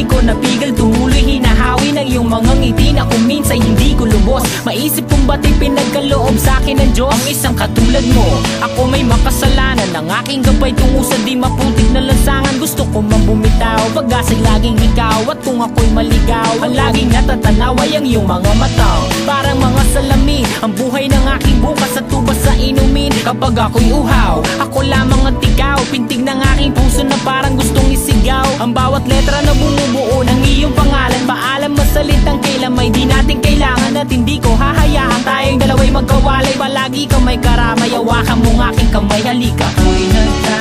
ko napigil, tumuloy hinahawi ng iyong mga ngiti na kung minsan hindi ko lubos. Maisip kong ba't pinagkaloob sa akin ng Diyos ang isang katulad mo. Ako may makasalanan, ang aking gabay tungo sa di maputik na lansangan. Gusto ko mang bumitaw, pag-asa'y laging ikaw. At kung ako'y maligaw, ang laging natatanaw ay ang iyong mga mata. Parang mga salamin, ang buhay ng aking bukas at tubas sa inumin. Kapag ako'y uhaw, ako lamang at ikaw. Pintig ng aking puso na parang gustong isigaw. Ang bawat letra na bumubuo ng iyong pangalan. Paalam masalitang kailan may di natin kailangan. At hindi ko hahayaan tayong dalawa'y magkawalay. Palagi ka may karamay, hawakan mong aking kamay, halika. Ako'y